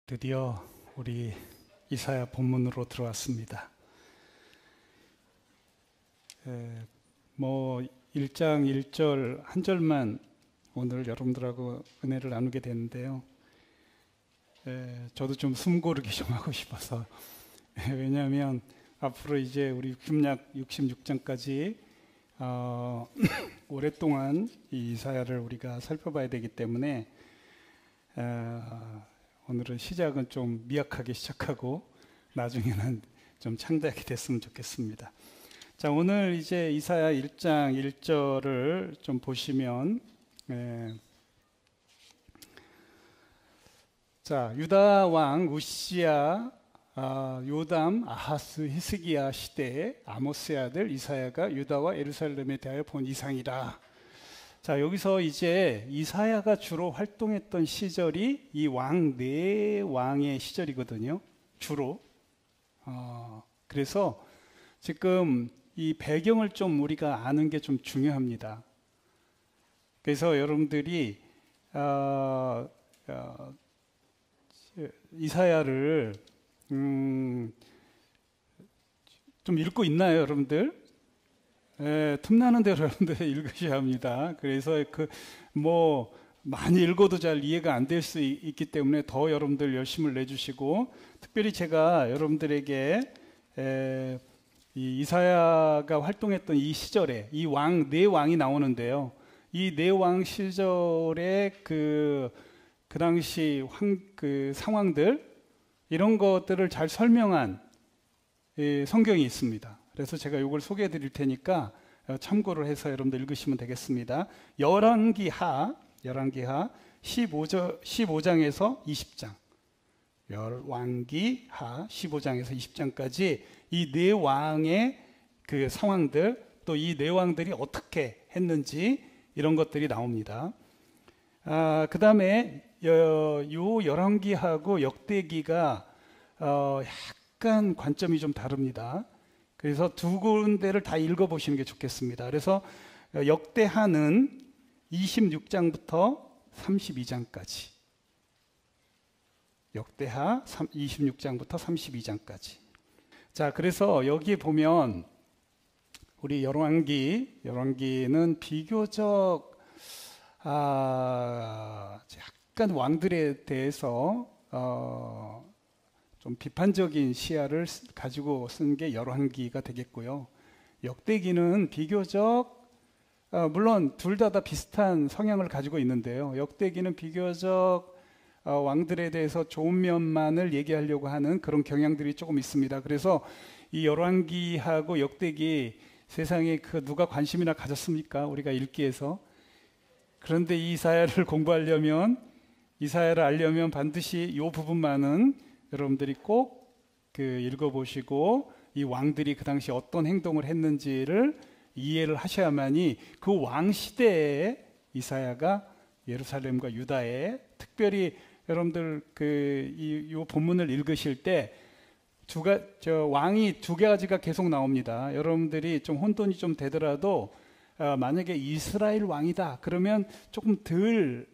드디어 우리 이사야 본문으로 들어왔습니다. 1장 1절 한 절만 오늘 여러분들하고 은혜를 나누게 되는데요. 저도 좀 숨 고르기 좀 하고 싶어서 왜냐하면 앞으로 이제 우리 흠약 66장까지 오랫동안 이 이사야를 우리가 살펴봐야 되기 때문에 오늘은 시작은 좀 미약하게 시작하고 나중에는 좀 창대하게 됐으면 좋겠습니다. 자, 오늘 이제 이사야 1장 1절을 좀 보시면 자, 유다 왕 우시야, 요담, 아하스, 히스기야 시대에 아모스의 아들 이사야가 유다와 예루살렘에 대하여 본 이상이라. 자, 여기서 이제 이사야가 주로 활동했던 시절이 이 네 왕의 시절이거든요. 주로. 그래서 지금 이 배경을 좀 우리가 아는 게 좀 중요합니다. 그래서 여러분들이 이사야를 좀 읽고 있나요, 여러분들? 틈나는 대로 여러분들 읽으셔야 합니다. 그래서 많이 읽어도 잘 이해가 안 될 수 있기 때문에 더 여러분들 열심을 내주시고, 특별히 제가 여러분들에게 이 이사야가 활동했던 이 시절에 이 네 왕이 나오는데요. 이 네 왕 시절에 그 당시 상황들, 이런 것들을 잘 설명한 성경이 있습니다. 그래서 제가 이걸 소개해 드릴 테니까 참고를 해서 여러분들 읽으시면 되겠습니다. 열왕기하 15장에서 20장. 열왕기하 15장에서 20장까지 이 네 왕의 그 상황들, 또 이 네 왕들이 어떻게 했는지 이런 것들이 나옵니다. 그 다음에 요 열왕기하고 역대기가 약간 관점이 좀 다릅니다. 그래서 두 군데를 다 읽어보시는 게 좋겠습니다. 그래서 역대하는 26장부터 32장까지. 역대하 26장부터 32장까지. 자, 그래서 여기 보면 우리 열왕기는 비교적 약간 왕들에 대해서 좀 비판적인 시야를 가지고 쓴 게 열왕기가 되겠고요. 역대기는 비교적 물론 둘 다 비슷한 성향을 가지고 있는데요. 역대기는 비교적 왕들에 대해서 좋은 면만을 얘기하려고 하는 그런 경향들이 조금 있습니다. 그래서 이 열왕기하고 역대기 세상에 누가 관심이나 가졌습니까? 우리가 읽기에서. 그런데 이 이사야를 공부하려면, 이사야를 알려면 반드시 이 부분만은 여러분들이 꼭 읽어보시고 이 왕들이 그 당시 어떤 행동을 했는지를 이해를 하셔야만이 그 왕 시대에 이사야가 예루살렘과 유다에, 특별히 여러분들 이 본문을 읽으실 때 왕이 두 가지가 계속 나옵니다. 여러분들이 좀 혼돈이 좀 되더라도 만약에 이스라엘 왕이다 그러면 조금 덜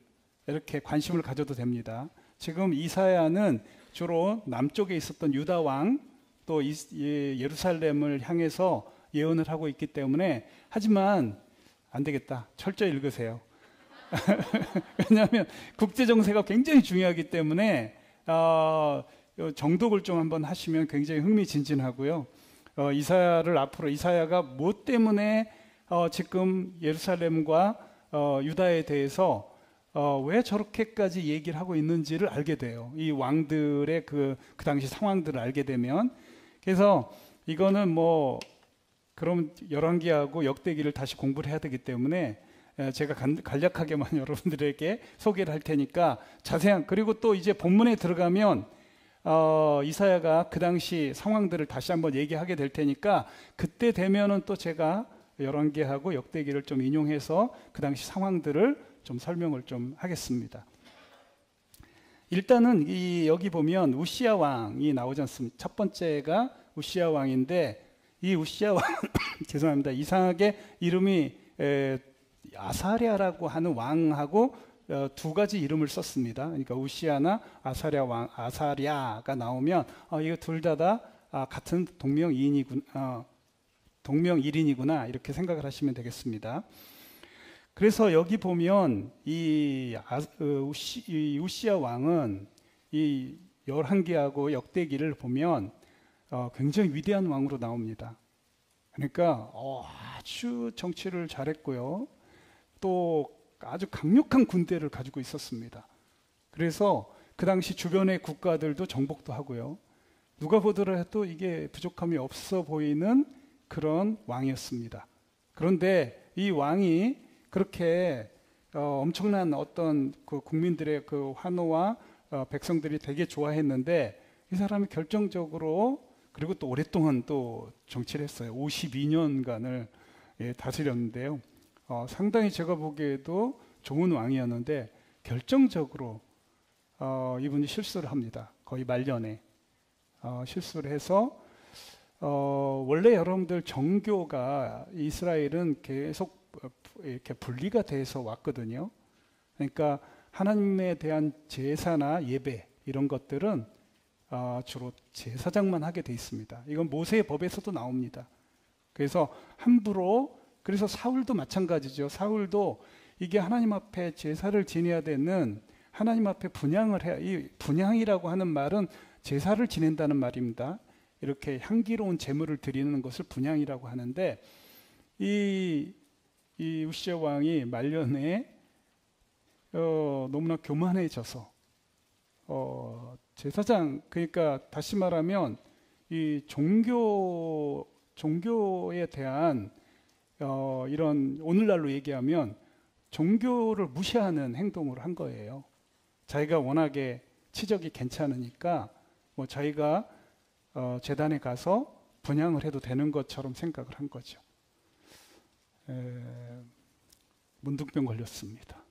이렇게 관심을 가져도 됩니다. 지금 이사야는 주로 남쪽에 있었던 유다 왕, 또 예루살렘을 향해서 예언을 하고 있기 때문에, 하지만 안 되겠다, 철저히 읽으세요. 왜냐하면 국제 정세가 굉장히 중요하기 때문에 정독을 좀 한번 하시면 굉장히 흥미진진하고요. 이사야가 무엇 때문에 지금 예루살렘과 유다에 대해서 왜 저렇게까지 얘기를 하고 있는지를 알게 돼요. 이 왕들의 그 당시 상황들을 알게 되면. 그래서 이거는 그럼 열왕기하고 역대기를 다시 공부를 해야 되기 때문에 제가 간략하게만 여러분들에게 소개를 할 테니까 그리고 또 이제 본문에 들어가면 이사야가 그 당시 상황들을 다시 한번 얘기하게 될 테니까, 그때 되면은 또 제가 열왕기하고 역대기를 좀 인용해서 그 당시 상황들을 좀 설명을 좀 하겠습니다. 일단은 여기 보면 우시야 왕이 나오지 않습니까? 첫 번째가 우시야 왕인데, 이 우시야 왕 죄송합니다. 이상하게 이름이 아사랴라고 하는 왕하고 두 가지 이름을 썼습니다. 그러니까 우시아나 아사랴가 나오면 이거 둘 다 같은 동명일인이구나 이렇게 생각을 하시면 되겠습니다. 그래서 여기 보면 이 우시아 왕은 이 열왕기하고 역대기를 보면 굉장히 위대한 왕으로 나옵니다. 그러니까 아주 정치를 잘했고요. 또 아주 강력한 군대를 가지고 있었습니다. 그래서 그 당시 주변의 국가들도 정복도 하고요. 누가 보더라도 이게 부족함이 없어 보이는 그런 왕이었습니다. 그런데 이 왕이 그렇게 엄청난 어떤 그 국민들의 그 환호와 백성들이 되게 좋아했는데 이 사람이 결정적으로 그리고 또 오랫동안 또 정치를 했어요. 52년간을 다스렸는데요. 상당히 제가 보기에도 좋은 왕이었는데 결정적으로 이분이 실수를 합니다. 거의 말년에 실수를 해서 원래 여러분들 정교가 이스라엘은 계속 이렇게 분리가 돼서 왔거든요. 그러니까 하나님에 대한 제사나 예배 이런 것들은 주로 제사장만 하게 돼 있습니다. 이건 모세의 법에서도 나옵니다. 그래서 함부로 그래서 사울도 마찬가지죠. 사울도 이게 하나님 앞에 제사를 지내야 되는 하나님 앞에 분향을 해야 이 분향이라고 하는 말은 제사를 지낸다는 말입니다. 이렇게 향기로운 제물을 드리는 것을 분향이라고 하는데 이 우시아 왕이 말년에 너무나 교만해져서 제사장 그러니까 다시 말하면 이 종교에 대한 이런 오늘날로 얘기하면 종교를 무시하는 행동을 한 거예요. 자기가 워낙에 치적이 괜찮으니까 뭐 자기가 제단에 가서 분향을 해도 되는 것처럼 생각을 한 거죠. 문둥병 걸렸습니다.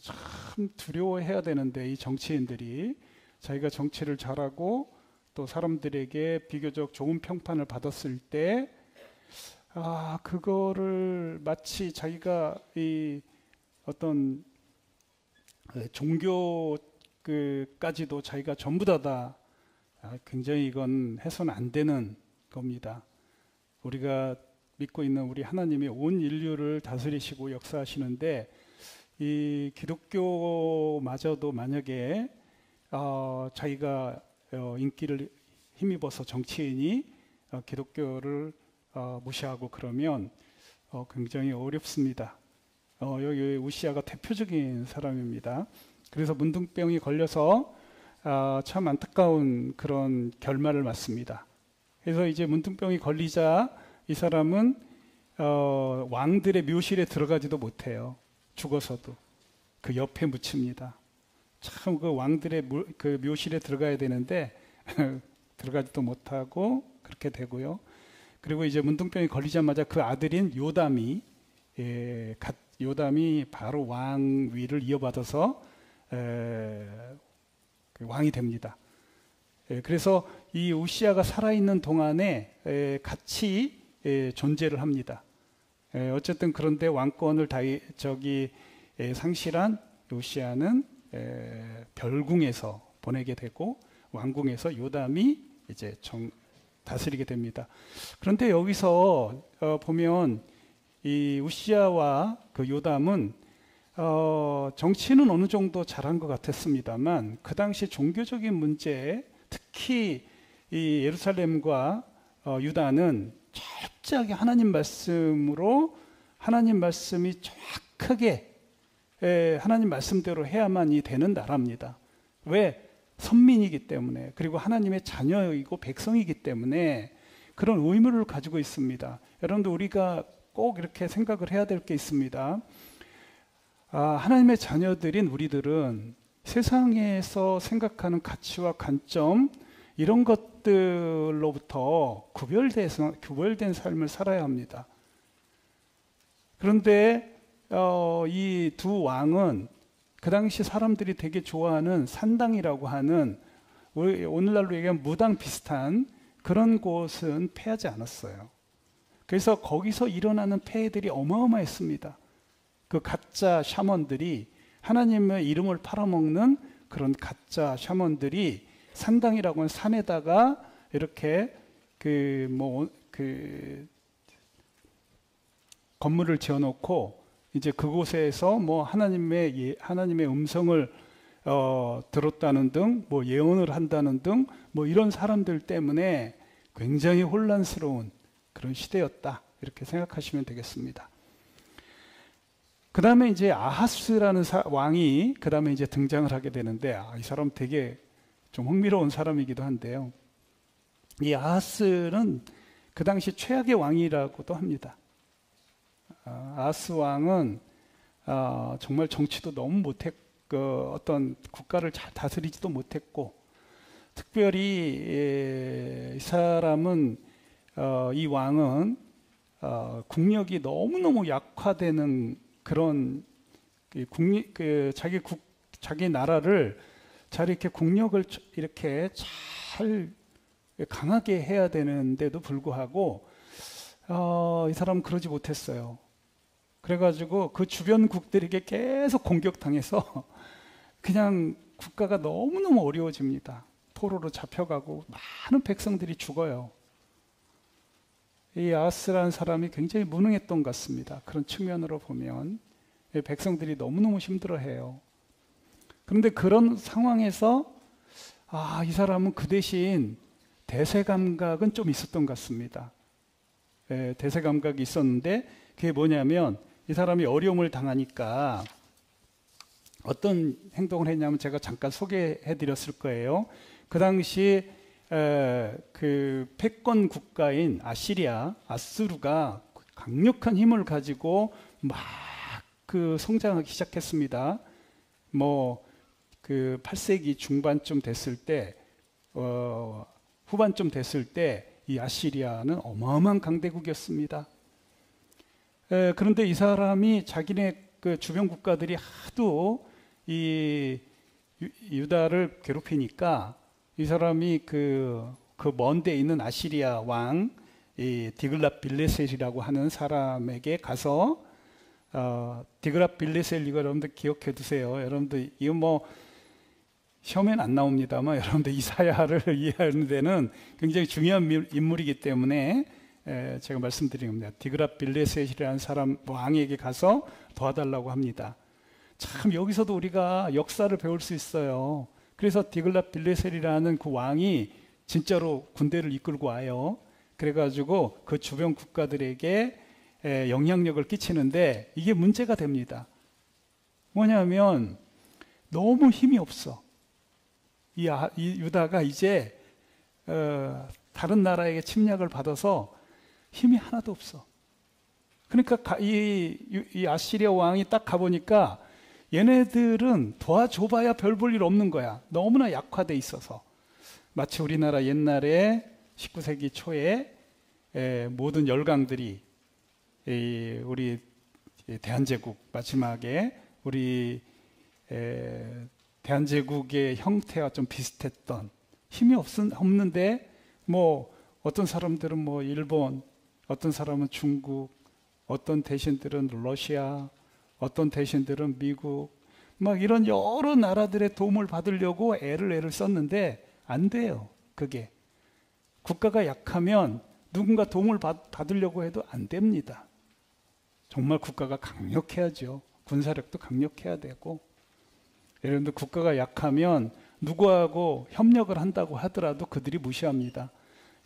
참 두려워해야 되는데 이 정치인들이 자기가 정치를 잘하고 또 사람들에게 비교적 좋은 평판을 받았을 때 그거를 마치 자기가 이 어떤 종교까지도 자기가 전부 다다 굉장히 이건 해서는 안 되는 겁니다. 우리가 믿고 있는 우리 하나님이 온 인류를 다스리시고 역사하시는데 이 기독교마저도 만약에 자기가 인기를 힘입어서 정치인이 기독교를 무시하고 그러면 굉장히 어렵습니다. 여기 우시아가 대표적인 사람입니다. 그래서 문둥병이 걸려서 참 안타까운 그런 결말을 맞습니다. 그래서 이제 문둥병이 걸리자 이 사람은 왕들의 묘실에 들어가지도 못해요. 죽어서도 그 옆에 묻힙니다. 참 그 왕들의 그 묘실에 들어가야 되는데 들어가지도 못하고 그렇게 되고요. 그리고 이제 문둥병이 걸리자마자 그 아들인 요담이 바로 왕위를 이어받아서 왕이 됩니다. 그래서 이 우시아가 살아있는 동안에 같이 존재를 합니다. 어쨌든 그런데 왕권을 상실한 우시아는 별궁에서 보내게 되고 왕궁에서 요담이 이제 다스리게 됩니다. 그런데 여기서 보면 이 우시아와 그 요담은 정치는 어느 정도 잘한 것 같았습니다만 그 당시 종교적인 문제, 특히 이 예루살렘과 유다는 철저하게 하나님 말씀으로 하나님 말씀이 정확하게 하나님 말씀대로 해야만이 되는 나라입니다. 왜? 선민이기 때문에 그리고 하나님의 자녀이고 백성이기 때문에 그런 의무를 가지고 있습니다. 여러분들 우리가 꼭 이렇게 생각을 해야 될 게 있습니다. 하나님의 자녀들인 우리들은 세상에서 생각하는 가치와 관점 이런 것들로부터 구별된 삶을 살아야 합니다. 그런데 이 두 왕은 그 당시 사람들이 되게 좋아하는 산당이라고 하는 오늘날로 얘기하면 무당 비슷한 그런 곳은 패하지 않았어요. 그래서 거기서 일어나는 폐해들이 어마어마했습니다. 그 가짜 샤먼들이 하나님의 이름을 팔아먹는 그런 가짜 샤먼들이 산당이라고 하는 산에다가 이렇게 건물을 지어놓고 이제 그곳에서 뭐 하나님의 음성을 들었다는 등, 뭐 예언을 한다는 등, 뭐 이런 사람들 때문에 굉장히 혼란스러운 그런 시대였다. 이렇게 생각하시면 되겠습니다. 그 다음에 이제 아하스라는 왕이 그 다음에 이제 등장을 하게 되는데, 이 사람 되게 좀 흥미로운 사람이기도 한데요. 이 아하스는 그 당시 최악의 왕이라고도 합니다. 아하스 왕은 정말 정치도 너무 못했고, 어떤 국가를 잘 다스리지도 못했고, 특별히 이 사람은 이 왕은 국력이 너무너무 약화되는 그런 자기 나라를 잘 이렇게 국력을 이렇게 잘 강하게 해야 되는데도 불구하고 이 사람은 그러지 못했어요. 그래가지고 그 주변국들에게 계속 공격당해서 그냥 국가가 너무너무 어려워집니다. 포로로 잡혀가고 많은 백성들이 죽어요. 이 아하스라는 사람이 굉장히 무능했던 것 같습니다. 그런 측면으로 보면 백성들이 너무너무 힘들어해요. 그런데 그런 상황에서 이 사람은 그 대신 대세 감각은 좀 있었던 것 같습니다. 대세 감각이 있었는데 그게 뭐냐면, 이 사람이 어려움을 당하니까 어떤 행동을 했냐면 제가 잠깐 소개해 드렸을 거예요. 그 당시 그 패권 국가인 아수르가 강력한 힘을 가지고 막 그 성장하기 시작했습니다. 뭐 그 8세기 중반쯤 됐을 때, 후반쯤 됐을 때 이 아시리아는 어마어마한 강대국이었습니다. 그런데 이 사람이 자기네 그 주변 국가들이 하도 이 유다를 괴롭히니까 이 사람이 그 먼 데 있는 아시리아 왕 이 디글랏빌레셀이라고 하는 사람에게 가서 디글랏빌레셀 이거 여러분들 기억해 두세요. 여러분들 이거 뭐 시험에는 안 나옵니다만 여러분들 이사야를 이해하는 데는 굉장히 중요한 인물이기 때문에 제가 말씀드린 겁니다. 디글랏빌레셀이라는 사람 왕에게 가서 도와달라고 합니다. 참 여기서도 우리가 역사를 배울 수 있어요. 그래서 디글랏빌레셀이라는 그 왕이 진짜로 군대를 이끌고 와요. 그래가지고 그 주변 국가들에게 영향력을 끼치는데 이게 문제가 됩니다. 뭐냐면 너무 힘이 없어. 이 유다가 이제 다른 나라에게 침략을 받아서 힘이 하나도 없어. 그러니까 이 아시리아 왕이 딱 가보니까 얘네들은 도와줘봐야 별 볼 일 없는 거야. 너무나 약화돼 있어서. 마치 우리나라 옛날에 19세기 초에 모든 열강들이 우리 대한제국 마지막에 우리 대한제국의 형태와 좀 비슷했던, 힘이 없는데 뭐 어떤 사람들은 뭐 일본, 어떤 사람은 중국, 어떤 대신들은 러시아, 어떤 대신들은 미국, 막 이런 여러 나라들의 도움을 받으려고 애를 썼는데 안 돼요. 그게 국가가 약하면 누군가 도움을 받으려고 해도 안 됩니다. 정말 국가가 강력해야죠. 군사력도 강력해야 되고, 여러분들 국가가 약하면 누구하고 협력을 한다고 하더라도 그들이 무시합니다.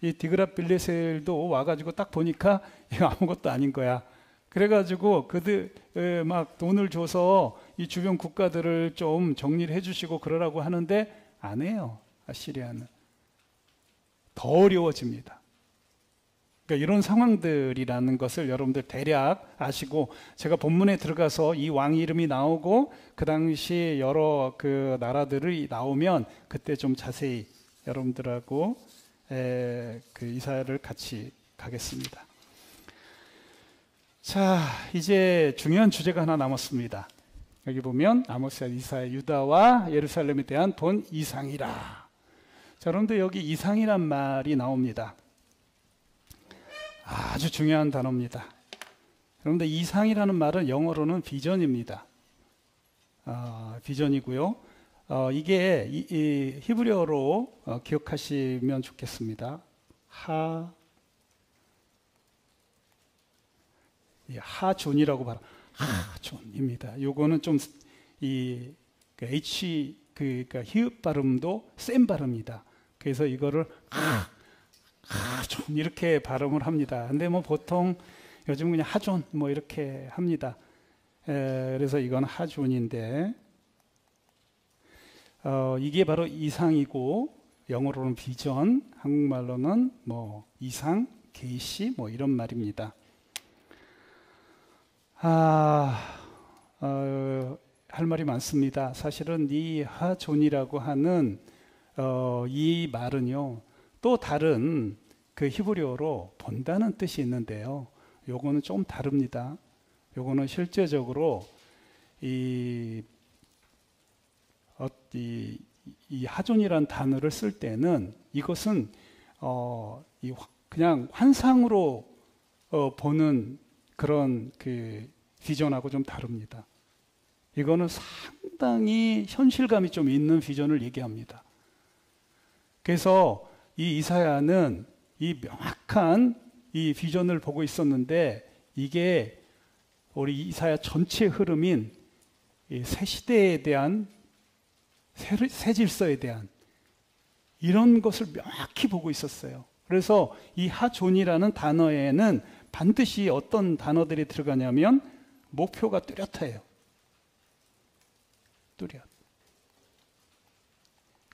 이 디그랏빌레셀도 와가지고 딱 보니까 이거 아무것도 아닌 거야. 그래가지고 그들 막 돈을 줘서 이 주변 국가들을 좀 정리를 해주시고 그러라고 하는데 안 해요. 아시리아는 더 어려워집니다. 그러니까 이런 상황들이라는 것을 여러분들 대략 아시고, 제가 본문에 들어가서 이 왕 이름이 나오고 그 당시 여러 그 나라들이 나오면 그때 좀 자세히 여러분들하고 그 이사야를 같이 가겠습니다. 자, 이제 중요한 주제가 하나 남았습니다. 여기 보면 아모스야, 이사야, 유다와 예루살렘에 대한 본 이상이라. 자, 여러분들 여기 이상이란 말이 나옵니다. 아주 중요한 단어입니다. 여러분들 이상이라는 말은 영어로는 비전입니다. 비전이고요. 이게 이 히브리어로 기억하시면 좋겠습니다. 하존이라고 말하 하존입니다. 요거는 좀 이 H 그러니까 히읗 발음도 센 발음이다. 그래서 이거를 하존 이렇게 발음을 합니다. 근데 뭐 보통 요즘 그냥 하존 뭐 이렇게 합니다. 그래서 이건 하존인데 이게 바로 이상이고 영어로는 비전, 한국말로는 뭐 이상, 계시 뭐 이런 말입니다. 할 말이 많습니다. 사실은 이 하존이라고 하는 이 말은요, 또 다른 그 히브리어로 본다는 뜻이 있는데요. 요거는 좀 다릅니다. 요거는 실제적으로 이 하존이라는 단어를 쓸 때는 이것은 그냥 환상으로 보는 그런 그 비전하고 좀 다릅니다. 이거는 상당히 현실감이 좀 있는 비전을 얘기합니다. 그래서 이 이사야는 이 명확한 이 비전을 보고 있었는데 이게 우리 이사야 전체 흐름인 새 시대에 대한 새 질서에 대한 이런 것을 명확히 보고 있었어요. 그래서 이 하존이라는 단어에는 반드시 어떤 단어들이 들어가냐면 목표가 뚜렷해요. 뚜렷.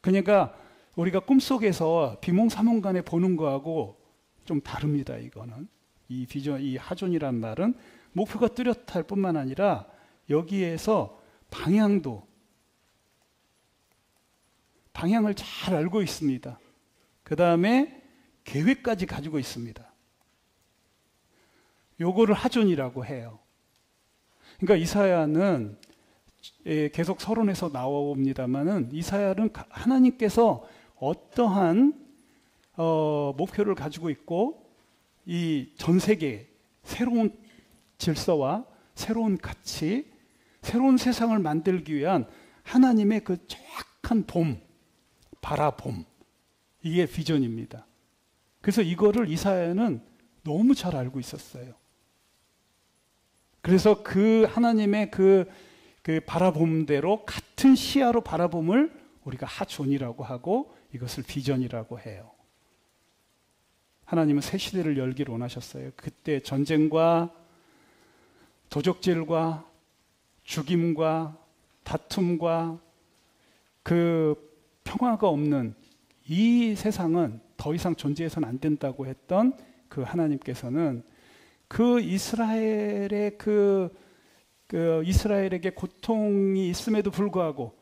그러니까 우리가 꿈속에서 비몽사몽간에 보는 거하고 좀 다릅니다. 이거는 이 비전, 이 하존이란 말은 목표가 뚜렷할 뿐만 아니라 여기에서 방향을 잘 알고 있습니다. 그 다음에 계획까지 가지고 있습니다. 요거를 하존이라고 해요. 그러니까 이사야는 계속 서론에서 나옵니다만은 이사야는 하나님께서 어떠한 목표를 가지고 있고 이 전 세계 새로운 질서와 새로운 가치, 새로운 세상을 만들기 위한 하나님의 그 정확한 바라봄 이게 비전입니다. 그래서 이거를 이사야는 너무 잘 알고 있었어요. 그래서 그 하나님의 그 바라봄대로 같은 시야로 바라봄을 우리가 하존이라고 하고 이것을 비전이라고 해요. 하나님은 새 시대를 열기를 원하셨어요. 그때 전쟁과 도적질과 죽임과 다툼과 그 평화가 없는 이 세상은 더 이상 존재해서는 안 된다고 했던 그 하나님께서는 그 이스라엘의 이스라엘에게 고통이 있음에도 불구하고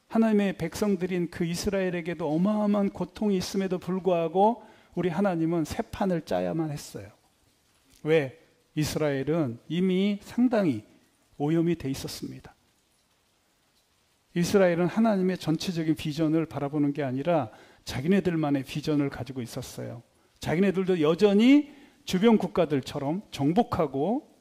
하나님의 백성들인 그 이스라엘에게도 어마어마한 고통이 있음에도 불구하고 우리 하나님은 새 판을 짜야만 했어요. 왜? 이스라엘은 이미 상당히 오염이 돼 있었습니다. 이스라엘은 하나님의 전체적인 비전을 바라보는 게 아니라 자기네들만의 비전을 가지고 있었어요. 자기네들도 여전히 주변 국가들처럼 정복하고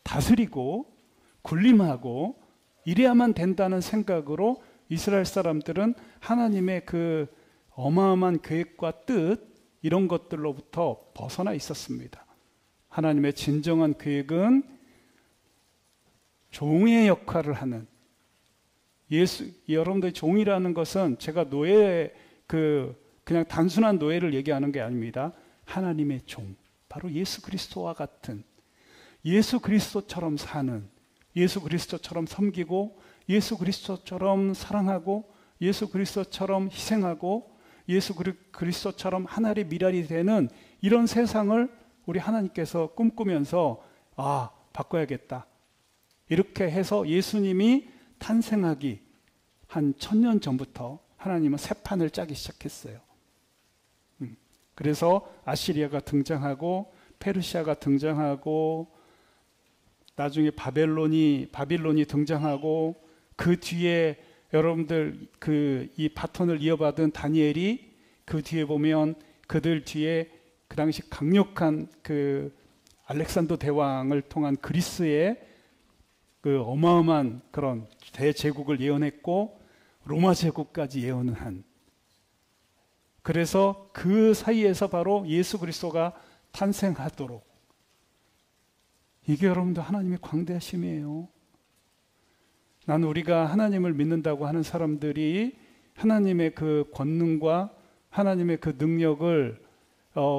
다스리고 군림하고 이래야만 된다는 생각으로 이스라엘 사람들은 하나님의 그 어마어마한 계획과 뜻 이런 것들로부터 벗어나 있었습니다. 하나님의 진정한 계획은 종의 역할을 하는 여러분들의 종이라는 것은 제가 그냥 단순한 노예를 얘기하는 게 아닙니다. 하나님의 종, 바로 예수 그리스도와 같은 예수 그리스도처럼 사는 예수 그리스도처럼 섬기고 예수 그리스도처럼 사랑하고 예수 그리스도처럼 희생하고 예수 그리스도처럼 하나의 미랄이 되는 이런 세상을 우리 하나님께서 꿈꾸면서 바꿔야겠다. 이렇게 해서 예수님이 탄생하기 한 1000년 전부터 하나님은 새 판을 짜기 시작했어요. 그래서 아시리아가 등장하고 페르시아가 등장하고 나중에 바빌론이 등장하고 그 뒤에 여러분들 이 바톤을 이어받은 다니엘이 그 뒤에 보면 그들 뒤에 그 당시 강력한 알렉산더 대왕을 통한 그리스의 그 어마어마한 그런 대제국을 예언했고 로마 제국까지 예언을 한, 그래서 그 사이에서 바로 예수 그리스도가 탄생하도록, 이게 여러분들 하나님의 광대하심이에요. 나는 우리가 하나님을 믿는다고 하는 사람들이 하나님의 그 권능과 하나님의 그 능력을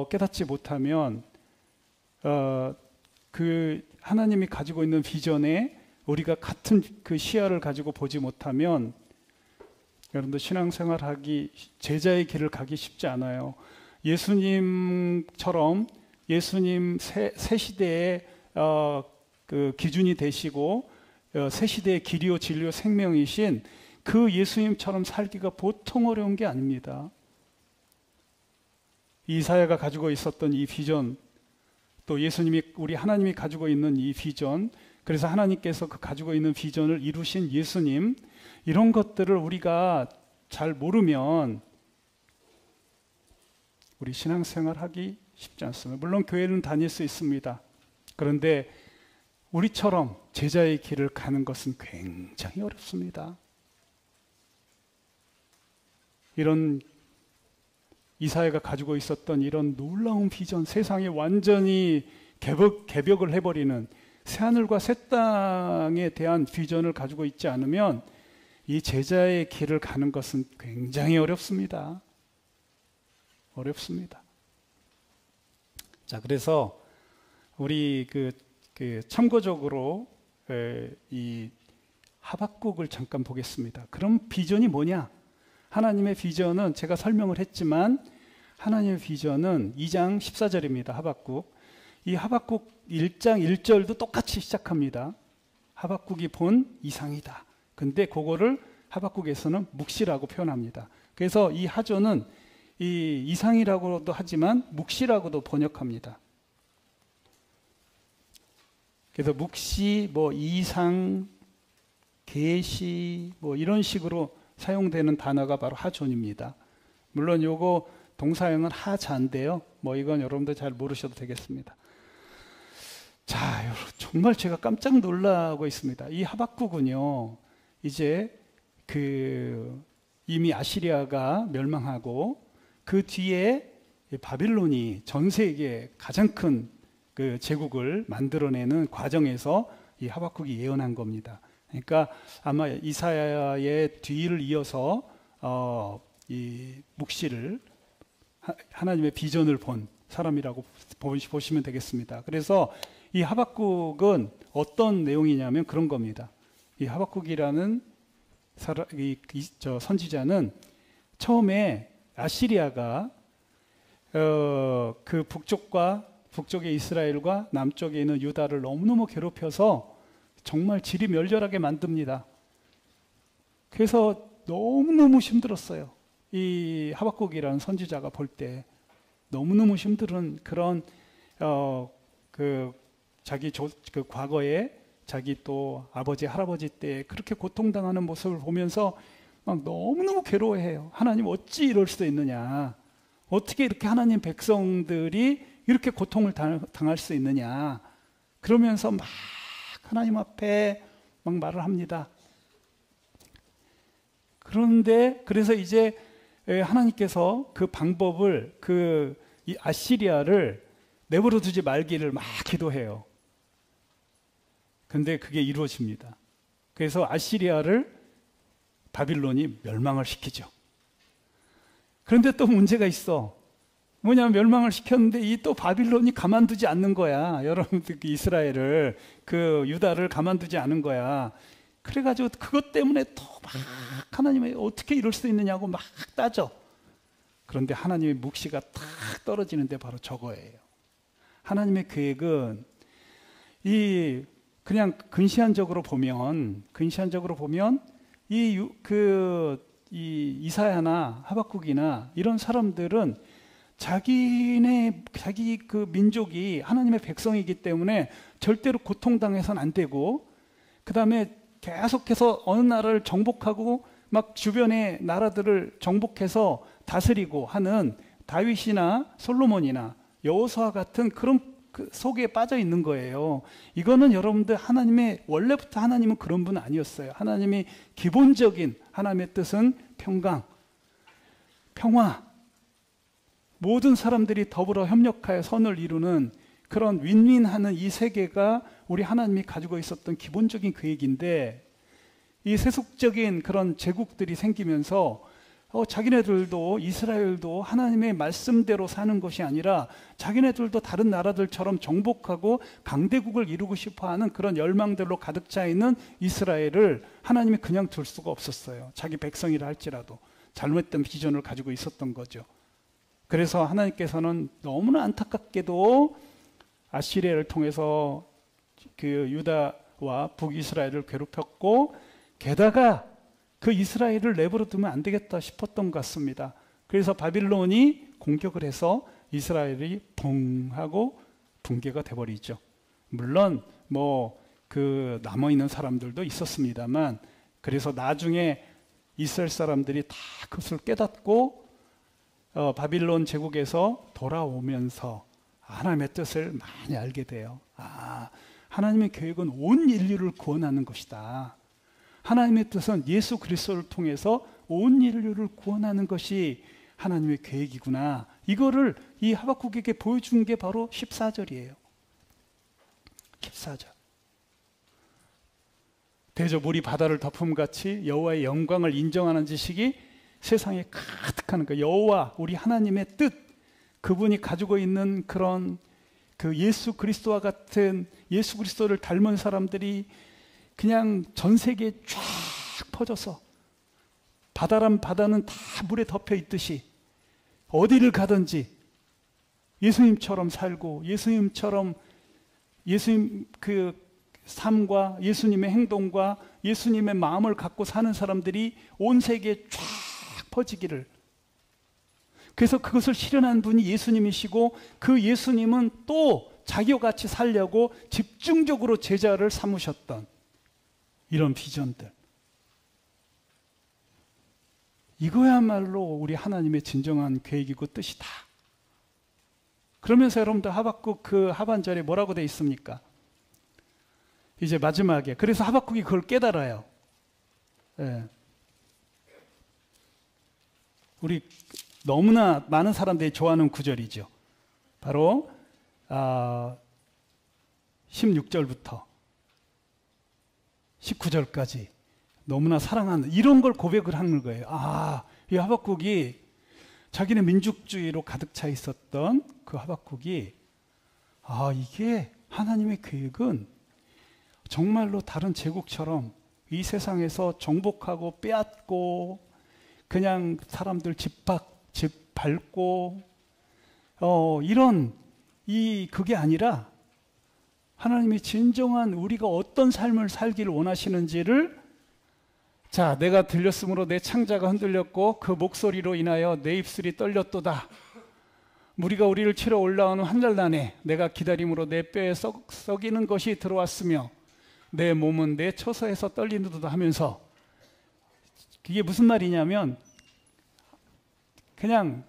깨닫지 못하면 그 하나님이 가지고 있는 비전에 우리가 같은 그 시야를 가지고 보지 못하면 여러분들 신앙생활하기, 제자의 길을 가기 쉽지 않아요. 예수님처럼 예수님 새 시대의 그 기준이 되시고 새 시대의 길이요 진리요 생명이신 그 예수님처럼 살기가 보통 어려운 게 아닙니다. 이사야가 가지고 있었던 이 비전, 또 예수님이, 우리 하나님이 가지고 있는 이 비전, 그래서 하나님께서 그 가지고 있는 비전을 이루신 예수님, 이런 것들을 우리가 잘 모르면 우리 신앙생활 하기 쉽지 않습니다. 물론 교회는 다닐 수 있습니다. 그런데 우리처럼 제자의 길을 가는 것은 굉장히 어렵습니다. 이런 이사야가 가지고 있었던 이런 놀라운 비전, 세상에 완전히 개벽을 해버리는 새하늘과 새 땅에 대한 비전을 가지고 있지 않으면 이 제자의 길을 가는 것은 굉장히 어렵습니다. 어렵습니다. 자, 그래서 우리 참고적으로 이 하박국을 잠깐 보겠습니다. 그럼 비전이 뭐냐? 하나님의 비전은 제가 설명을 했지만 하나님의 비전은 2장 14절입니다. 하박국. 이 하박국 1장 1절도 똑같이 시작합니다. 하박국이 본 이상이다. 근데 그거를 하박국에서는 묵시라고 표현합니다. 그래서 이 하조는 이 이상이라고도 하지만 묵시라고도 번역합니다. 그래서 묵시, 이상, 계시, 이런 식으로 사용되는 단어가 바로 하존입니다. 물론 요거 동사형은 하자인데요. 이건 여러분들 잘 모르셔도 되겠습니다. 자, 여러분, 정말 제가 깜짝 놀라고 있습니다. 이 하박국은요, 이제 이미 아시리아가 멸망하고 그 뒤에 바빌론이 전 세계 가장 큰 그 제국을 만들어내는 과정에서 이 하박국이 예언한 겁니다. 그러니까 아마 이사야의 뒤를 이어서 이 묵시를, 하나님의 비전을 본 사람이라고 보시면 되겠습니다. 그래서 이 하박국은 어떤 내용이냐면 그런 겁니다. 이 하박국이라는 선지자는 처음에 아시리아가 그 북쪽의 이스라엘과 남쪽에 있는 유다를 너무너무 괴롭혀서 정말 질이멸절하게 만듭니다. 그래서 너무너무 힘들었어요. 이 하박국이라는 선지자가 볼 때 너무너무 힘든 그런 자기 과거에 자기 또 아버지 할아버지 때 그렇게 고통당하는 모습을 보면서 막 너무너무 괴로워해요. 하나님 어찌 이럴 수 있느냐, 어떻게 이렇게 하나님 백성들이 이렇게 고통을 당할 수 있느냐, 그러면서 막 하나님 앞에 막 말을 합니다. 그래서 이제 하나님께서 그 방법을, 이 아시리아를 내버려 두지 말기를 막 기도해요. 근데 그게 이루어집니다. 그래서 아시리아를 바빌론이 멸망을 시키죠. 그런데 또 문제가 있어. 뭐냐면 멸망을 시켰는데 이 또 바빌론이 가만두지 않는 거야. 여러분들 이스라엘을, 유다를 가만두지 않은 거야. 그래가지고 그것 때문에 또 막 하나님이 어떻게 이럴 수 있느냐고 막 따져. 그런데 하나님의 묵시가 탁 떨어지는데 바로 저거예요. 하나님의 계획은 그냥 근시안적으로 보면 이 이사야나 하박국이나 이런 사람들은 자기 민족이 하나님의 백성이기 때문에 절대로 고통당해서는 안 되고, 그 다음에 계속해서 어느 나라를 정복하고 막 주변의 나라들을 정복해서 다스리고 하는 다윗이나 솔로몬이나 여호수아 같은 그런 그 속에 빠져 있는 거예요. 이거는 여러분들 하나님의 원래부터 하나님은 그런 분 아니었어요. 하나님이 기본적인 하나님의 뜻은 평강, 평화, 모든 사람들이 더불어 협력하여 선을 이루는 그런 윈윈하는 이 세계가 우리 하나님이 가지고 있었던 기본적인 계획인데, 이 세속적인 그런 제국들이 생기면서 자기네들도, 이스라엘도 하나님의 말씀대로 사는 것이 아니라 자기네들도 다른 나라들처럼 정복하고 강대국을 이루고 싶어하는 그런 열망들로 가득 차 있는 이스라엘을 하나님이 그냥 둘 수가 없었어요. 자기 백성이라 할지라도 잘못된 비전을 가지고 있었던 거죠. 그래서 하나님께서는 너무나 안타깝게도 아시리아를 통해서 그 유다와 북이스라엘을 괴롭혔고, 게다가 그 이스라엘을 내버려 두면 안 되겠다 싶었던 것 같습니다. 그래서 바빌론이 공격을 해서 이스라엘이 붕 하고 붕괴가 돼버리죠. 물론 그 남아있는 사람들도 있었습니다만, 그래서 나중에 이스라엘 사람들이 다 그것을 깨닫고 바빌론 제국에서 돌아오면서 하나님의 뜻을 많이 알게 돼요. 하나님의 계획은 온 인류를 구원하는 것이다. 하나님의 뜻은 예수 그리스도를 통해서 온 인류를 구원하는 것이 하나님의 계획이구나. 이거를 이 하박국에게 보여준 게 바로 14절이에요. 14절. 대저물이 바다를 덮음같이 여호와의 영광을 인정하는 지식이 세상에 가득하는 거예요. 여호와, 우리 하나님의 뜻, 그분이 가지고 있는 그런 그 예수 그리스도와 같은, 예수 그리스도를 닮은 사람들이 그냥 전 세계에 쫙 퍼져서, 바다란 바다는 다 물에 덮여 있듯이 어디를 가든지 예수님처럼 살고, 예수님처럼 예수님 그 삶과 예수님의 행동과 예수님의 마음을 갖고 사는 사람들이 온 세계에 쫙 퍼지기를. 그래서 그것을 실현한 분이 예수님이시고, 그 예수님은 또 자기와 같이 살려고 집중적으로 제자를 삼으셨던 이런 비전들, 이거야말로 우리 하나님의 진정한 계획이고 뜻이다. 그러면서 여러분들 하박국 그 하반절에 뭐라고 되어 있습니까? 이제 마지막에, 그래서 하박국이 그걸 깨달아요. 예. 우리 너무나 많은 사람들이 좋아하는 구절이죠. 바로 16절부터 19절까지 너무나 사랑하는, 이런 걸 고백을 하는 거예요. 이 하박국이, 자기네 민족주의로 가득 차 있었던 그 하박국이, 이게 하나님의 계획은 정말로 다른 제국처럼 이 세상에서 정복하고 빼앗고 그냥 사람들 집 밟고 이런 그게 아니라, 하나님이 진정한 우리가 어떤 삶을 살기를 원하시는지를, 자, 내가 들렸으므로 내 창자가 흔들렸고 그 목소리로 인하여 내 입술이 떨렸도다. 무리가 우리를 치러 올라오는 한날난에 내가 기다림으로 내 뼈에 썩이는 것이 들어왔으며 내 몸은 내 처소에서 떨리는도다 하면서, 그게 무슨 말이냐면, 그냥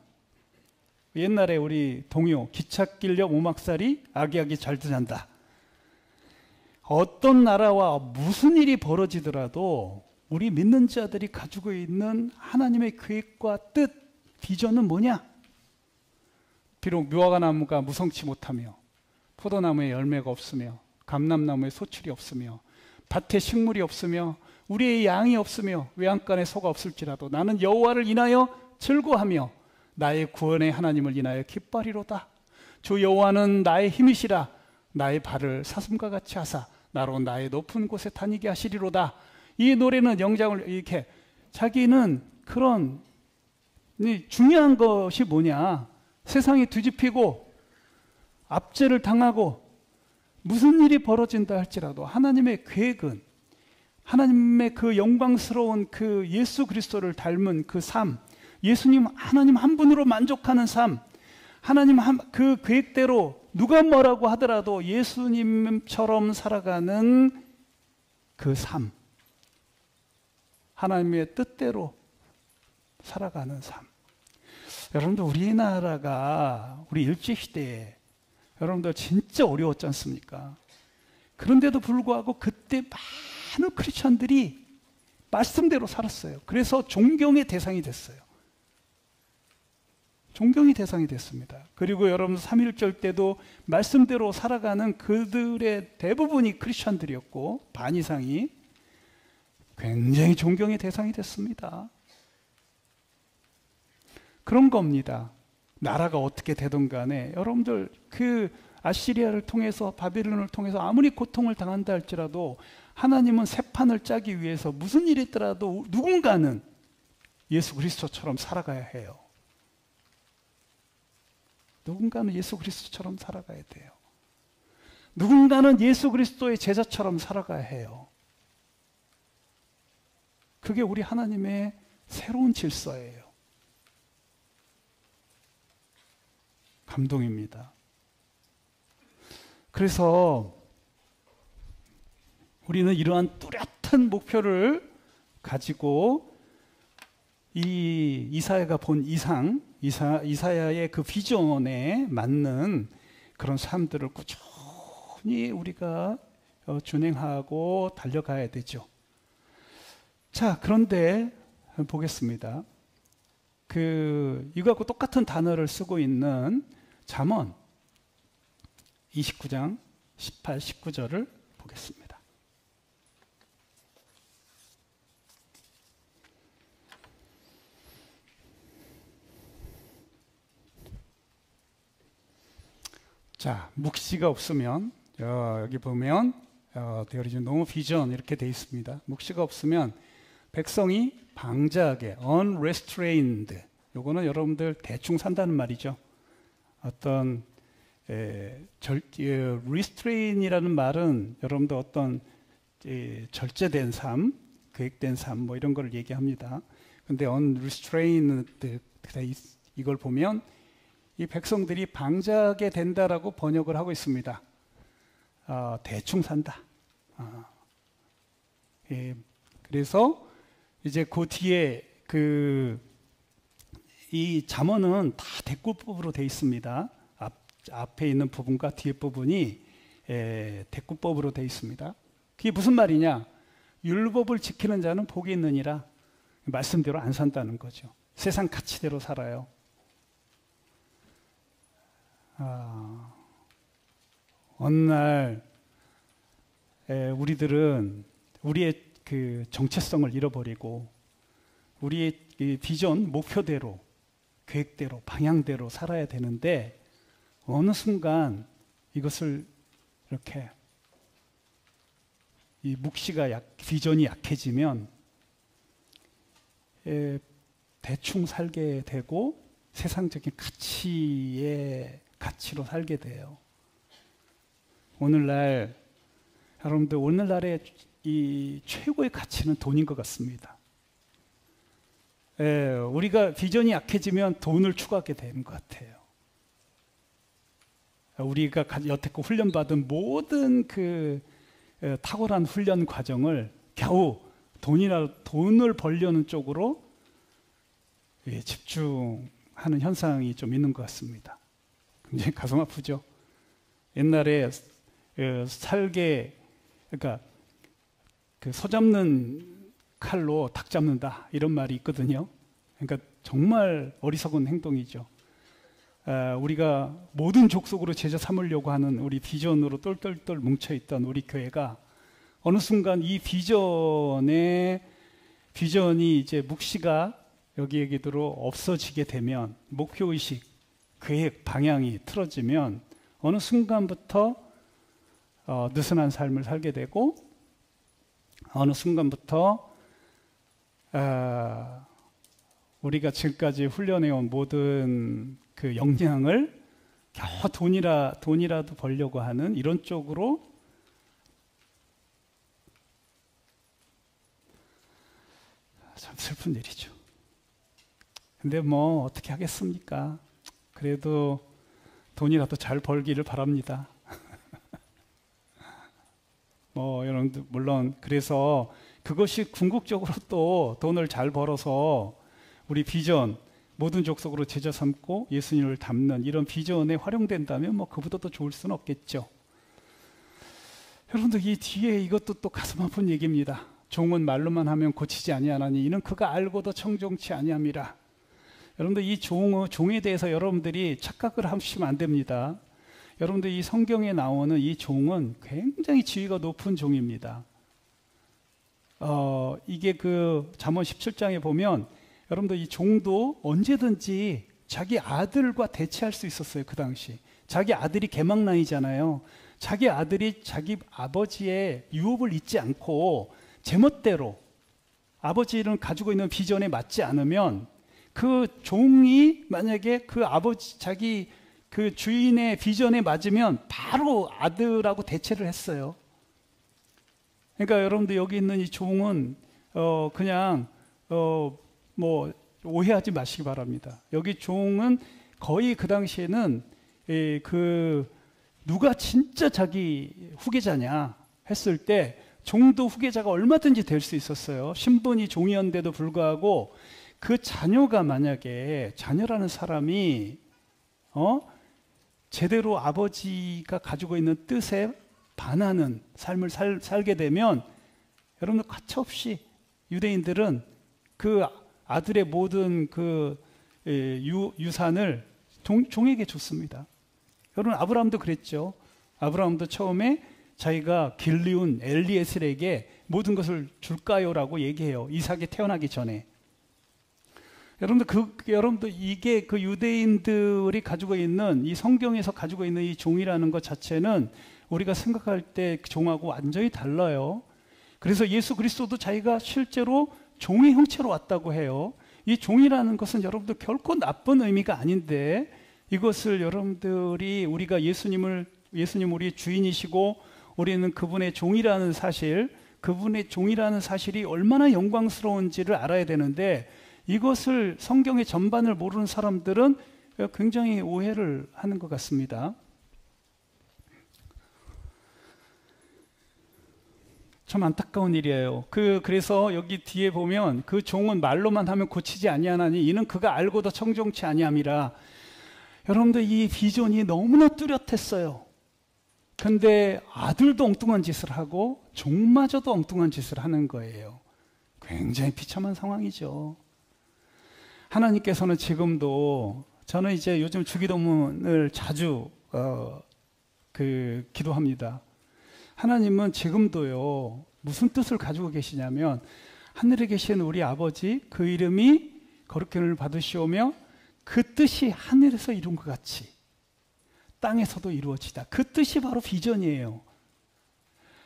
옛날에 우리 동요, 기찻길 옆 오막살이 아기아기 잘 드잔다. 어떤 나라와 무슨 일이 벌어지더라도 우리 믿는 자들이 가지고 있는 하나님의 계획과 뜻, 비전은 뭐냐? 비록 무화과나무가 무성치 못하며 포도나무에 열매가 없으며 감람나무에 소출이 없으며 밭에 식물이 없으며 우리의 양이 없으며 외양간에 소가 없을지라도 나는 여호와를 인하여 즐거워하며 나의 구원의 하나님을 인하여 기뻐하리로다. 주 여호와는 나의 힘이시라. 나의 발을 사슴과 같이 하사 나로 나의 높은 곳에 다니게 하시리로다. 이 노래는 영장을 이렇게, 자기는 그런 중요한 것이 뭐냐, 세상이 뒤집히고 압제를 당하고 무슨 일이 벌어진다 할지라도 하나님의 계획은, 하나님의 그 영광스러운 그 예수 그리스도를 닮은 그 삶, 예수님 하나님 한 분으로 만족하는 삶, 하나님 그 계획대로 누가 뭐라고 하더라도 예수님처럼 살아가는 그 삶, 하나님의 뜻대로 살아가는 삶. 여러분들, 우리나라가 우리 일제시대에 여러분들 진짜 어려웠지 않습니까? 그런데도 불구하고 그때 많은 크리스천들이 말씀대로 살았어요. 그래서 존경의 대상이 됐어요. 존경의 대상이 됐습니다. 그리고 여러분 3.1절 때도 말씀대로 살아가는 그들의 대부분이 크리스천들이었고 반 이상이 굉장히 존경의 대상이 됐습니다. 그런 겁니다. 나라가 어떻게 되든 간에 여러분들 그 아시리아를 통해서 바벨론을 통해서 아무리 고통을 당한다 할지라도 하나님은 새 판을 짜기 위해서 무슨 일이 있더라도 누군가는 예수 그리스도처럼 살아가야 해요. 누군가는 예수 그리스도처럼 살아가야 돼요. 누군가는 예수 그리스도의 제자처럼 살아가야 해요. 그게 우리 하나님의 새로운 질서예요. 감동입니다. 그래서 우리는 이러한 뚜렷한 목표를 가지고 이 이사야가 본 이사야의 그 비전에 맞는 그런 삶들을 꾸준히 우리가 준행하고 달려가야 되죠. 자, 그런데 보겠습니다. 이거하고 똑같은 단어를 쓰고 있는 잠언 29장 18, 19절을 보겠습니다. 자, 묵시가 없으면 여기 보면 너무 비전 이렇게 돼 있습니다. 묵시가 없으면 백성이 방자하게 unrestrained, 요거는 여러분들 대충 산다는 말이죠. 어떤 restrain이라는 말은 여러분들 어떤 절제된 삶, 계획된 삶 뭐 이런 걸 얘기합니다. 근데 unrestrained 이걸 보면 이 백성들이 방자하게 된다라고 번역을 하고 있습니다. 대충 산다. 그래서 이제 그 뒤에 이 잠언은 다 대꾸법으로 되어 있습니다. 앞에 있는 부분과 뒤에 부분이 대꾸법으로 되어 있습니다. 그게 무슨 말이냐? 율법을 지키는 자는 복이 있느니라. 말씀대로 안 산다는 거죠. 세상 가치대로 살아요. 어느 날 우리들은 우리의 그 정체성을 잃어버리고 우리의 비전, 목표대로, 계획대로, 방향대로 살아야 되는데 어느 순간 이것을 이렇게 이 묵시가 비전이 약해지면 대충 살게 되고 세상적인 가치로 살게 돼요. 오늘날 여러분들 오늘날의 이 최고의 가치는 돈인 것 같습니다. 우리가 비전이 약해지면 돈을 추구하게 되는 것 같아요. 우리가 여태껏 훈련받은 모든 그 탁월한 훈련 과정을 겨우 돈을 벌려는 쪽으로 집중하는 현상이 좀 있는 것 같습니다. 굉장히 가슴 아프죠. 옛날에 그러니까 그 소 잡는 칼로 닭 잡는다 이런 말이 있거든요. 그러니까 정말 어리석은 행동이죠. 우리가 모든 족속으로 제자 삼으려고 하는 우리 비전으로 똘똘똘 뭉쳐있던 우리 교회가 어느 순간 이 비전이 이제 묵시가 여기에게도 없어지게 되면, 목표의식, 계획, 방향이 틀어지면 어느 순간부터 느슨한 삶을 살게 되고 어느 순간부터 우리가 지금까지 훈련해온 모든 그 역량을 겨우 돈이라도 벌려고 하는 이런 쪽으로 참 슬픈 일이죠. 근데 뭐 어떻게 하겠습니까? 그래도 돈이라도 잘 벌기를 바랍니다. 뭐 여러분들 물론 그래서 그것이 궁극적으로 또 돈을 잘 벌어서 우리 비전, 모든 족속으로 제자 삼고 예수님을 닮는 이런 비전에 활용된다면 뭐 그보다 더 좋을 수는 없겠죠. 여러분들 이 뒤에 이것도 또 가슴 아픈 얘기입니다. 종은 말로만 하면 고치지 아니하나니 이는 그가 알고도 청종치 아니함이라. 여러분들 이 종에 대해서 여러분들이 착각을 하시면 안 됩니다. 여러분들 이 성경에 나오는 이 종은 굉장히 지위가 높은 종입니다. 이게 그 잠언 17장에 보면 여러분들 이 종도 언제든지 자기 아들과 대치할 수 있었어요. 그 당시 자기 아들이 개망나이잖아요. 자기 아들이 자기 아버지의 유업을 잊지 않고 제멋대로 아버지는 가지고 있는 비전에 맞지 않으면 그 종이 만약에 그 아버지 자기 그 주인의 비전에 맞으면 바로 아들하고 대체를 했어요. 그러니까 여러분들 여기 있는 이 종은 그냥 뭐 오해하지 마시기 바랍니다. 여기 종은 거의 그 당시에는 그 누가 진짜 자기 후계자냐 했을 때 종도 후계자가 얼마든지 될 수 있었어요. 신분이 종이었는데도 불구하고 그 자녀가 만약에 자녀라는 사람이 제대로 아버지가 가지고 있는 뜻에 반하는 삶을 살게 되면 여러분들 가차없이 유대인들은 그 아들의 모든 그 유산을 종에게 줬습니다. 여러분 아브라함도 그랬죠. 아브라함도 처음에 자기가 길리운 엘리에셀에게 모든 것을 줄까요라고 얘기해요. 이삭이 태어나기 전에. 여러분들 이게 그 유대인들이 가지고 있는 이 성경에서 가지고 있는 이 종이라는 것 자체는 우리가 생각할 때 종하고 완전히 달라요. 그래서 예수 그리스도도 자기가 실제로 종의 형체로 왔다고 해요. 이 종이라는 것은 여러분들 결코 나쁜 의미가 아닌데 이것을 여러분들이 우리가 예수님 우리 주인이시고 우리는 그분의 종이라는 사실, 그분의 종이라는 사실이 얼마나 영광스러운지를 알아야 되는데 이것을 성경의 전반을 모르는 사람들은 굉장히 오해를 하는 것 같습니다. 참 안타까운 일이에요. 그래서 여기 뒤에 보면 그 종은 말로만 하면 고치지 아니하나니 이는 그가 알고도 청종치 아니함이라. 여러분들 이 비전이 너무나 뚜렷했어요. 근데 아들도 엉뚱한 짓을 하고 종마저도 엉뚱한 짓을 하는 거예요. 굉장히 비참한 상황이죠. 하나님께서는 지금도 저는 이제 요즘 주기도문을 자주 기도합니다. 하나님은 지금도요 무슨 뜻을 가지고 계시냐면 하늘에 계신 우리 아버지 그 이름이 거룩함을 받으시오며 그 뜻이 하늘에서 이룬 것 같이 땅에서도 이루어지다. 그 뜻이 바로 비전이에요.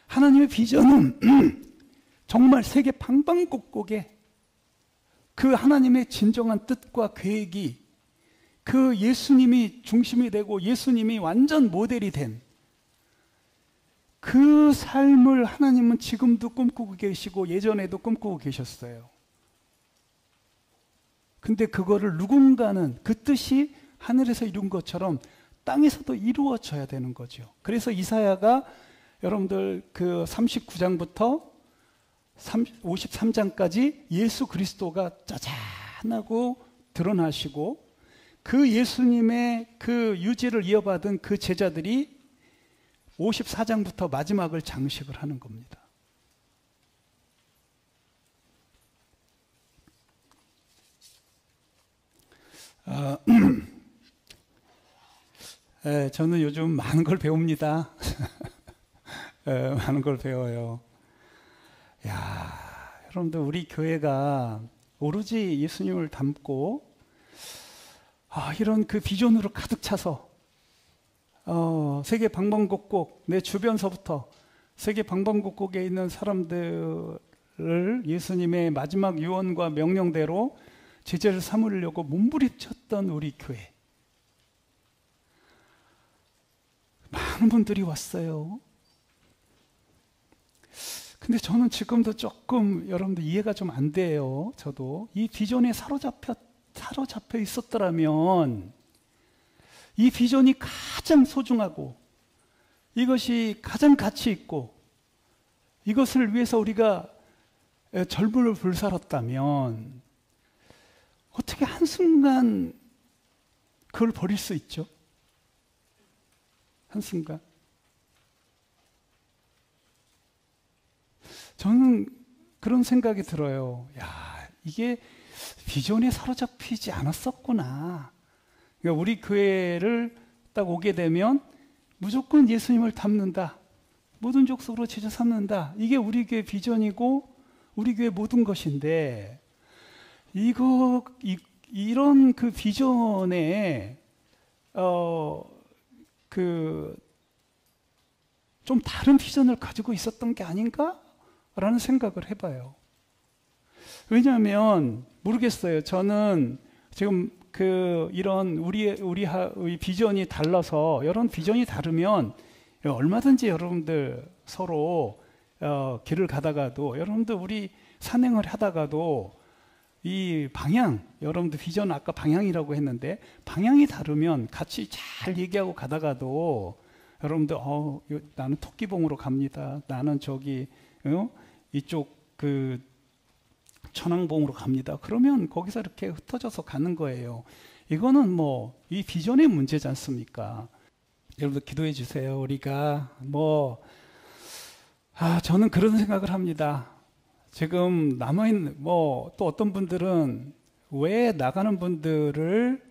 하나님의 비전은 정말 세계 방방곡곡에 그 하나님의 진정한 뜻과 계획이 그 예수님이 중심이 되고 예수님이 완전 모델이 된 그 삶을 하나님은 지금도 꿈꾸고 계시고 예전에도 꿈꾸고 계셨어요. 근데 그거를 누군가는 그 뜻이 하늘에서 이룬 것처럼 땅에서도 이루어져야 되는 거죠. 그래서 이사야가 여러분들 그 39장부터 53장까지 예수 그리스도가 짜잔하고 드러나시고 그 예수님의 그 유지를 이어받은 그 제자들이 54장부터 마지막을 장식을 하는 겁니다. 저는 요즘 많은 걸 배웁니다. 많은 걸 배워요. 여러분들 우리 교회가 오로지 예수님을 닮고 이런 그 비전으로 가득 차서 세계 방방곡곡 내 주변서부터 세계 방방곡곡에 있는 사람들을 예수님의 마지막 유언과 명령대로 제자를 삼으려고 몸부림쳤던 우리 교회 많은 분들이 왔어요. 근데 저는 지금도 조금 여러분들 이해가 좀 안 돼요. 저도 이 비전에 사로잡혀 있었더라면 이 비전이 가장 소중하고 이것이 가장 가치 있고 이것을 위해서 우리가 젊음을 불살았다면 어떻게 한순간 그걸 버릴 수 있죠? 한순간. 저는 그런 생각이 들어요. 야, 이게 비전에 사로잡히지 않았었구나. 그러니까 우리 교회를 딱 오게 되면 무조건 예수님을 닮는다. 모든 족속으로 제자 삼는다. 이게 우리 교회 비전이고 우리 교회 모든 것인데, 이런 그 비전에 좀 다른 비전을 가지고 있었던 게 아닌가라는 생각을 해봐요. 왜냐하면 모르겠어요. 저는 지금 이런 우리의 비전이 달라서, 이런 비전이 다르면 얼마든지 여러분들 서로 길을 가다가도, 여러분들 우리 산행을 하다가도 이 방향, 여러분들 비전 아까 방향이라고 했는데, 방향이 다르면 같이 잘 얘기하고 가다가도 여러분들 나는 토끼봉으로 갑니다. 나는 저기 이쪽 천왕봉으로 갑니다. 그러면 거기서 이렇게 흩어져서 가는 거예요. 이거는 이 비전의 문제지 않습니까? 여러분들 기도해 주세요. 우리가 저는 그런 생각을 합니다. 지금 남아있는 또 어떤 분들은 왜 나가는 분들을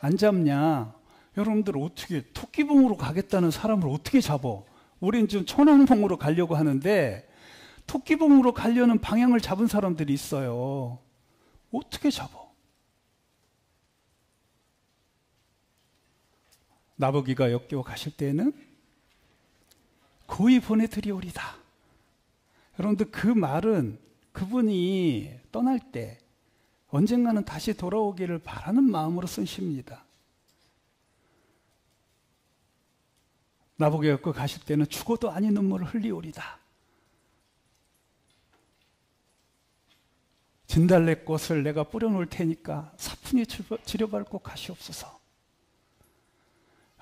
안 잡냐? 여러분들 어떻게 토끼봉으로 가겠다는 사람을 어떻게 잡아? 우린 지금 천왕봉으로 가려고 하는데 토끼봉으로 가려는 방향을 잡은 사람들이 있어요. 어떻게 잡아? 나보기가 역겨워 가실 때는 고이 보내드리오리다. 여러분들 그 말은 그분이 떠날 때 언젠가는 다시 돌아오기를 바라는 마음으로 쓴 시입니다. 나보게 엮고 가실 때는 죽어도 아니 눈물을 흘리오리다. 진달래꽃을 내가 뿌려놓을 테니까 사뿐히 지려밟고 가시옵소서.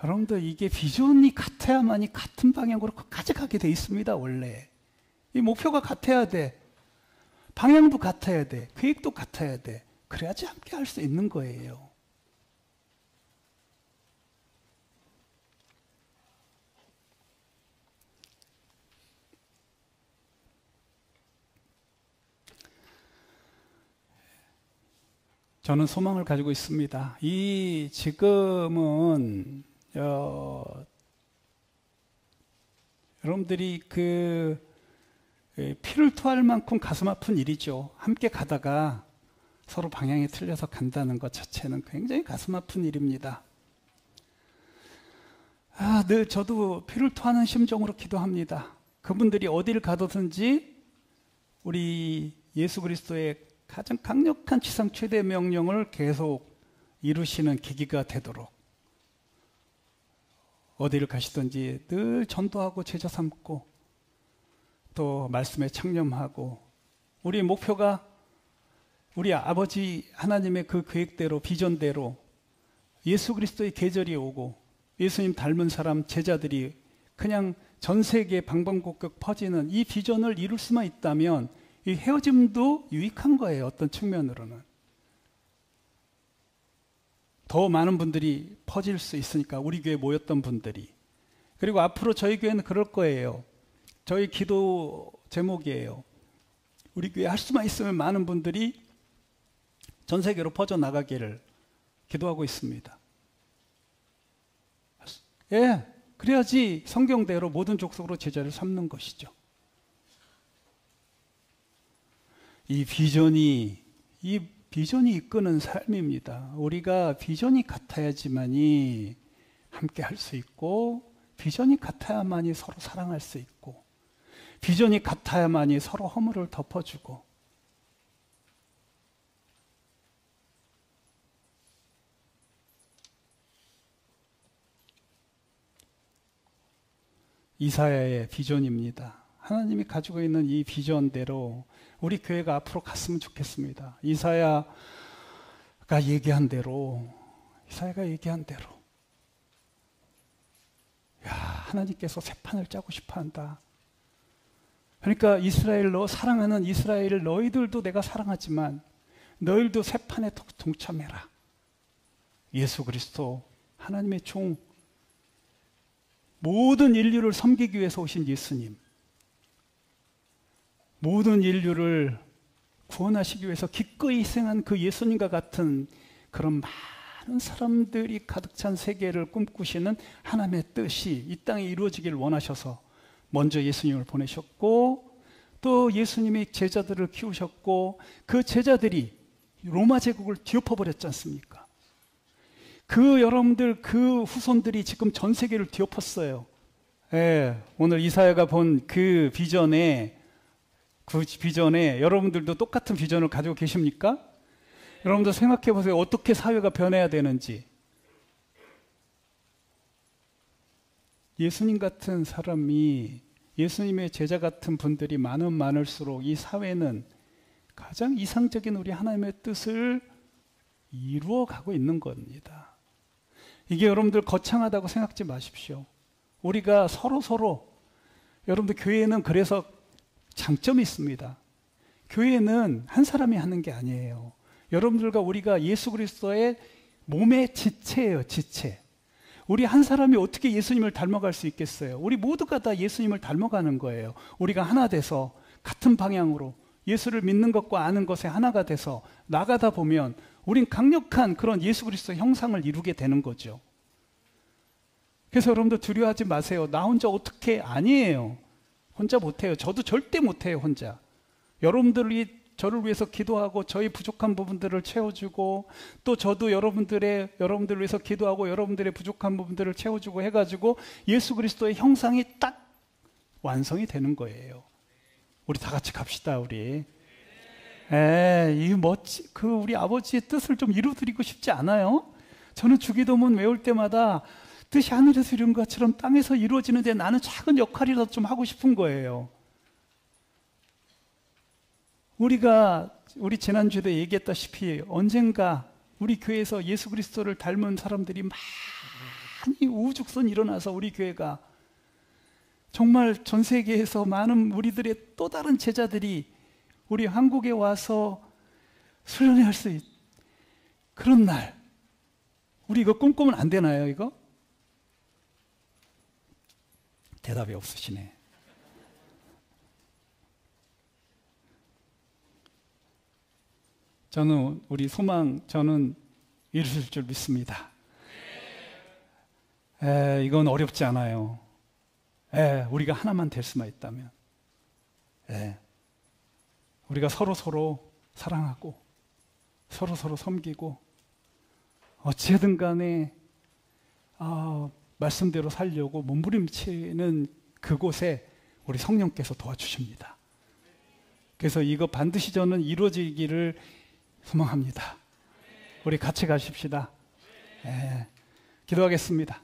여러분들 이게 비전이 같아야만이 같은 방향으로 끝까지 가게 돼 있습니다. 원래 이 목표가 같아야 돼. 방향도 같아야 돼. 계획도 같아야 돼. 그래야지 함께 할 수 있는 거예요. 저는 소망을 가지고 있습니다. 지금은 여러분들이 피를 토할 만큼 가슴 아픈 일이죠. 함께 가다가 서로 방향이 틀려서 간다는 것 자체는 굉장히 가슴 아픈 일입니다. 늘 저도 피를 토하는 심정으로 기도합니다. 그분들이 어디를 가든지 우리 예수 그리스도의 가장 강력한 지상 최대 명령을 계속 이루시는 계기가 되도록, 어디를 가시든지 늘 전도하고 제자 삼고 또 말씀에 창념하고, 우리 목표가 우리 아버지 하나님의 그 계획대로, 비전대로 예수 그리스도의 계절이 오고 예수님 닮은 사람 제자들이 그냥 전 세계 방방곡곡 퍼지는 이 비전을 이룰 수만 있다면 이 헤어짐도 유익한 거예요. 어떤 측면으로는 더 많은 분들이 퍼질 수 있으니까, 우리 교회에 모였던 분들이. 그리고 앞으로 저희 교회는 그럴 거예요. 저희 기도 제목이에요. 우리 교회 할 수만 있으면 많은 분들이 전 세계로 퍼져나가기를 기도하고 있습니다. 그래야지 성경대로 모든 족속으로 제자를 삼는 것이죠. 이 비전이 이끄는 삶입니다. 우리가 비전이 같아야지만이 함께 할 수 있고, 비전이 같아야만이 서로 사랑할 수 있고, 비전이 같아야만이 서로 허물을 덮어주고, 이사야의 비전입니다. 하나님이 가지고 있는 이 비전대로 우리 교회가 앞으로 갔으면 좋겠습니다. 이사야가 얘기한 대로, 하나님께서 새 판을 짜고 싶어 한다. 그러니까 사랑하는 이스라엘, 너희들도 내가 사랑하지만 너희도 새 판에 동참해라. 예수 그리스도 하나님의 종, 모든 인류를 섬기기 위해서 오신 예수님, 모든 인류를 구원하시기 위해서 기꺼이 희생한 그 예수님과 같은 그런 많은 사람들이 가득 찬 세계를 꿈꾸시는 하나님의 뜻이 이 땅에 이루어지길 원하셔서 먼저 예수님을 보내셨고, 또 예수님이 제자들을 키우셨고, 그 제자들이 로마 제국을 뒤엎어버렸지 않습니까? 그 여러분들, 그 후손들이 지금 전 세계를 뒤엎었어요. 예, 오늘 이사야가 본 그 비전에 여러분들도 똑같은 비전을 가지고 계십니까? 여러분들 생각해 보세요. 어떻게 사회가 변해야 되는지. 예수님 같은 사람이, 예수님의 제자 같은 분들이 많을수록 이 사회는 가장 이상적인 우리 하나님의 뜻을 이루어가고 있는 겁니다. 이게 여러분들 거창하다고 생각지 마십시오. 우리가 서로 여러분들 교회는 그래서 장점이 있습니다. 교회는 한 사람이 하는 게 아니에요. 여러분들과 우리가 예수 그리스도의 몸의 지체예요. 지체. 우리 한 사람이 어떻게 예수님을 닮아갈 수 있겠어요? 우리 모두가 다 예수님을 닮아가는 거예요. 우리가 하나 돼서 같은 방향으로 예수를 믿는 것과 아는 것에 하나가 돼서 나가다 보면 우린 강력한 그런 예수 그리스도의 형상을 이루게 되는 거죠. 그래서 여러분들 두려워하지 마세요. 나 혼자 어떻게, 아니에요. 혼자 못해요. 저도 절대 못해요, 혼자. 여러분들이 저를 위해서 기도하고 저희 부족한 부분들을 채워주고, 또 저도 여러분들을 위해서 기도하고 여러분들의 부족한 부분들을 채워주고 해가지고 예수 그리스도의 형상이 딱 완성이 되는 거예요. 우리 다 같이 갑시다, 우리. 이 우리 아버지의 뜻을 좀 이루어드리고 싶지 않아요? 저는 주기도문 외울 때마다 뜻이 하늘에서 이룬 것처럼 땅에서 이루어지는데 나는 작은 역할이라도 좀 하고 싶은 거예요. 우리 지난주에도 얘기했다시피 언젠가 우리 교회에서 예수 그리스도를 닮은 사람들이 많이 우후죽순 일어나서 우리 교회가 정말 전 세계에서 많은 우리들의 또 다른 제자들이 우리 한국에 와서 수련회 할 수 있는 그런 날, 우리 이거 꿈꾸면 안 되나요, 이거? 대답이 없으시네. 우리 소망, 저는 이루실 줄 믿습니다. 이건 어렵지 않아요. 우리가 하나만 될 수만 있다면. 우리가 서로 사랑하고, 서로 섬기고, 어찌든 간에, 말씀대로 살려고 몸부림치는 그곳에 우리 성령께서 도와주십니다. 그래서 이거 반드시 저는 이루어지기를 소망합니다. 우리 같이 가십시다. 기도하겠습니다.